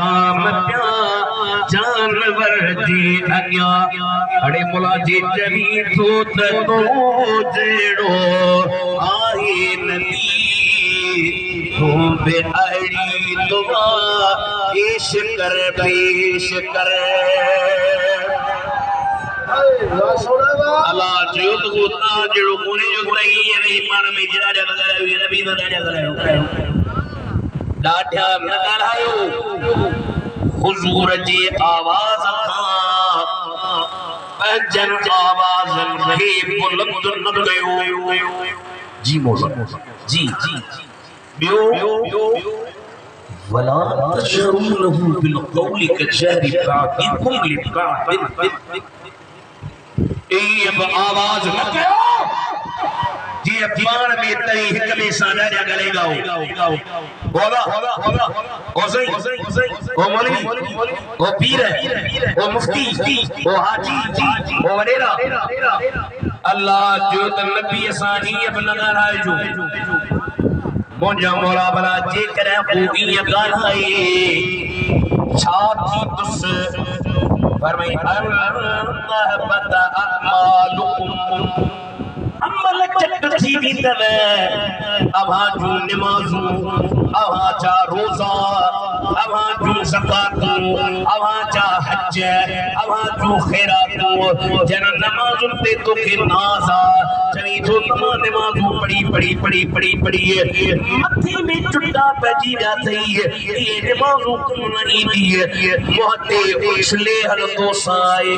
मत्या जानवर जी अग्या अड़े मुला जी जवी थोत तो जेड़ो आहे नबी तू बे अड़ी दुआ पेश कर अल्लाह जो तो उतना जेड़ो कोने जो नहीं है नहीं मान में जरा जरा करे नबी ना जरा करे डाढ़ा न ॻाल्हायो हुजूर जी आवाज़ खां पंहिंजनि आवाज़नि खे बुलंद न कयो जी मौला जी ॿियो वला तशरू लहू बिलक़ौलि कजहरि बादिकुम लिबाद आवाज़ न कयो जी पाण में तई हिक में सां ॾाढा ॻाल्हाईंदा बोला ओ सही ओ मौलवी ओ पीर ओ मुफ्ती ओ हाजी ओ वडेरा अल्लाह जो त नबी असां ईअं बि न ॻाल्हाइजो मुंहिंजा मौला भला जेकॾहिं को ईअं ॻाल्हाए छा थींदुसि फरमाई अमल चट थी बीतव अवां जूं नमाज़ूं अवां जा रोज़ा अवां जूं ज़कातूं अवां जा हज अवां जूं खैरातूं जन नमाज़ुनि ते तोखे नाज़ आ चई थो तमाम नमाज़ूं पढ़ी मथे में चुटा पइजी विया अथई इहे नमाज़ूं कम न ईंदी मुंहं ते उछले हलंदो साए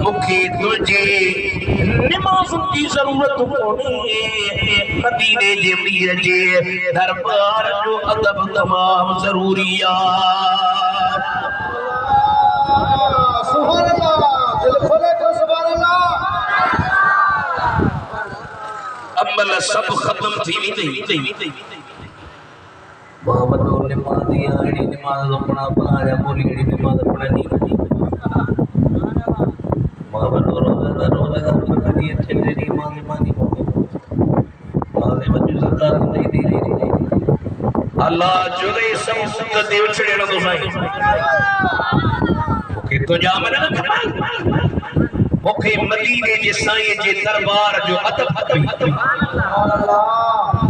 मूंखे तुंहिंजे नमाज़ुनि की ज़रूरत कोन्हे मदीने जे मीर जे दरबार जो अदब तमाम ज़रूरी आहे सुभान अल्लाह दिल खोले तो सुभान अल्लाह अमल सब खत्म थी वेंदी मोहम्मद ने नमाज़ आड़ी नमाज़ अपना पढ़ाया बोली आड़ी नमाज़ पढ़नी मोहम्मद रोज़ा पढ़नी चले दी मानी माने बच्चों सरकार नहीं दे अल्लाह जुदे सब देव छड़े न तो साईं ओके तो जा मन ओके मदीने जे साईं जे दरबार जो अदब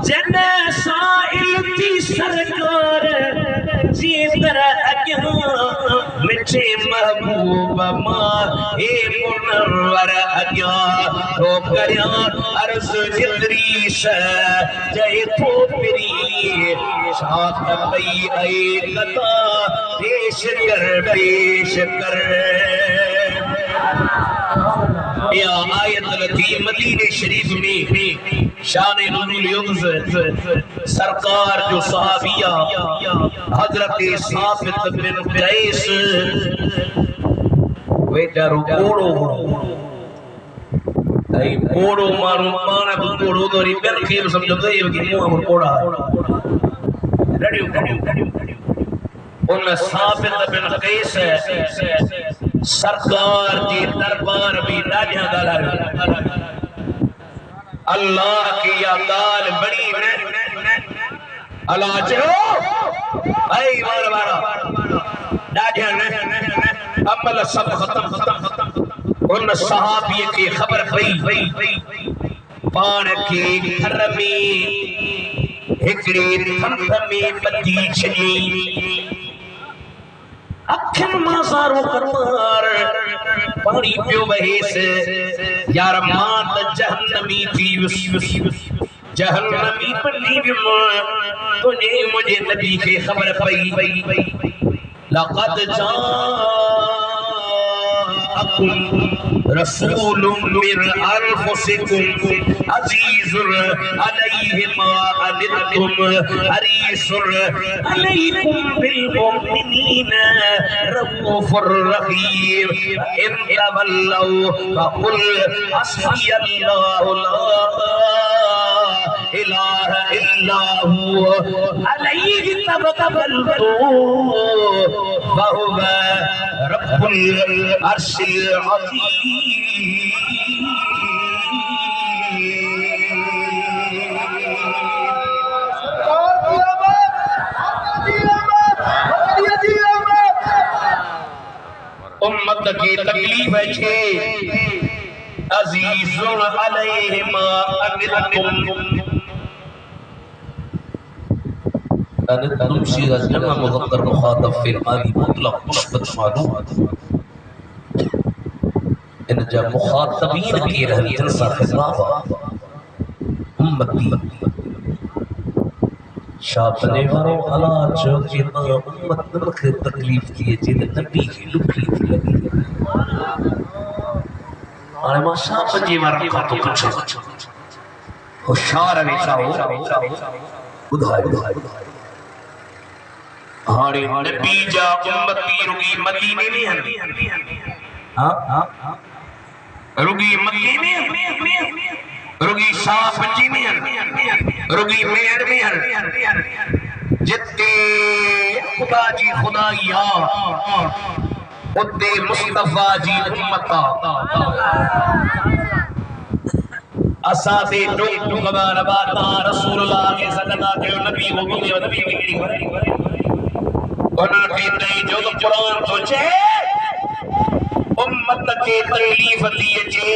जन साइल थी सरकार जी तरह अॻियां मिठे महबूब मां हे मुनव्वर अॻियां तो करियां अर्ज़ इदरीस जय थो पिरी छात पई ऐं कथा पेश कर या आयत लथी मदीने शरीफ में शान नुज़ूल युग़्ज़ सरकार जो सहाबिया हजरत साबित बिन कैस वेचारो कोड़ो ऐं कोड़ो माण्हू पाण बि कोड़ो तो वरी ॿियनि खे बि सम्झंदो कि मुंहं में कोड़ा उन साबित बिन कैस सरकार जी दरबार में ॾाढा ॻाल्हायो अल्लाह की या ॻाल्हि बड़ी न अल्लाह चयो ऐं वारा ॾाढा न अमल सब खत्म उन सहाबीअ खे ख़बर पई पाण खे घर में हिकिड़े थंभ में ॿधी छॾियईं अखियुनि मां सारो करमार पाणी पियो वहेसि यार मां त जहन्नमी थी वियुसि जहन्नमी बनी वियुमि तुंहिंजे मुंहिंजे नबी खे ख़बर पई लक़द जाअकुम रसूलुम मिन अनफुसिकुम अज़ीज़ुन अलैहि मा अनित्तुम हरीसुन अलैकुम बिल मुमिनीना रऊफुर रहीम इन तवल्लौ फकुल हस्बियल्लाहु ला इलाहा इल्ला हु अलैहि तवक्कलतु वहुव रब्बुल अर्शिल अज़ीम उम्मत की तकलीफ है अजीजुन अलैहिमा अनितुम अनितुम सीगा जमा मुज़क्कर मुखातब फिल मादी मुतलक मुस्बत मालूम इन जा मुखातबीन के रहन जलसा खिताब उम्मती शापने वारो हालात जो कि उम्मत के तकलीफ दिए जिन नबी की दुखी लगी अरे मां शाप जी वार का तो कुछ होशियार वेचाओ बुधाए हाणे नबी जा उम्मती रुगी मदीने में हन हां रुगी मक्के में रुगी शाप जी में हन रुगी मेहर में हन जिते खुदा जी खुदाइया उते मुस्तफा जी उम्मता असा दे टुक टुकबार बाता रसूलुल्लाह के सदका के नबी को बोले नबी की केड़ी करे बना के ते जो कुरान तो चे उम्मत के तकलीफ दिए जे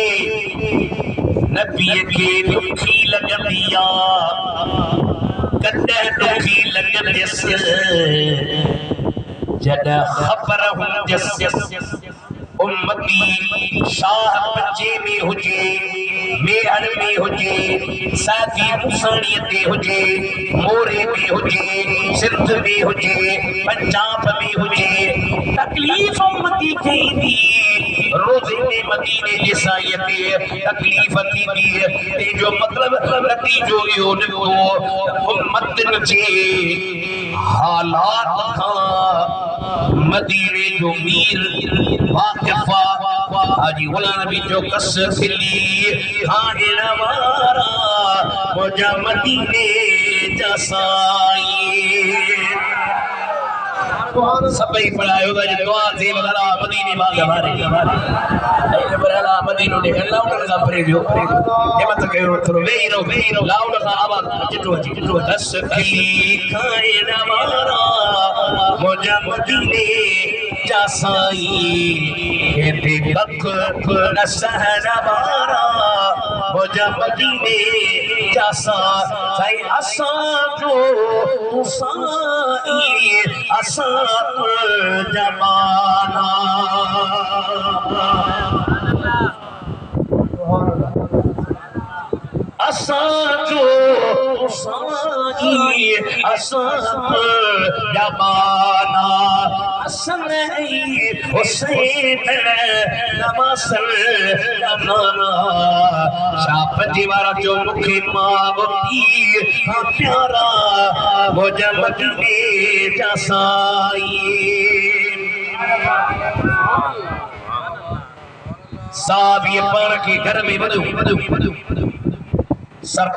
नबी के दुखी लगदिया कदे दुखी लगदिस जदा खबर हुन जस उम्मती शाह बच्चे में हुजे मेहर में हुजे साथी मुसानियत हुजे मोरे में हुजे सिंध में हुजे पंजाब में हुजे तकलीफ उम्मती के दी रोजे में मदीने जसायत तकलीफ थी दी ते जो मतलब नतीजो यो निको उम्मत जे हालात का मदीने जो मीर वाकिफा हाजी गुलाम नबी जो कस खिली खाने नवारा मुझा मदीने जसाई सबई पढ़ायो दा दुआ से बदला मदीने मां हमारे ऐने बदला मदीनो ने अल्लाह ने गफरे जो ये मत कहो तो वेरो लाउड का आवाज जितो दस खिली खाने नवारा मुझा मदीने जसाई के बख नसहना बारा मुझा मदीने जसा साई असा जो तुसाई असा जमाना असा जो तुसाई असा जमाना हसन हुसैन नमासल नाना शाप दीवारा जो मुखे मां बुती प्यारा मुझे मदीने जसाई साहब ये पर के घर में बदू सर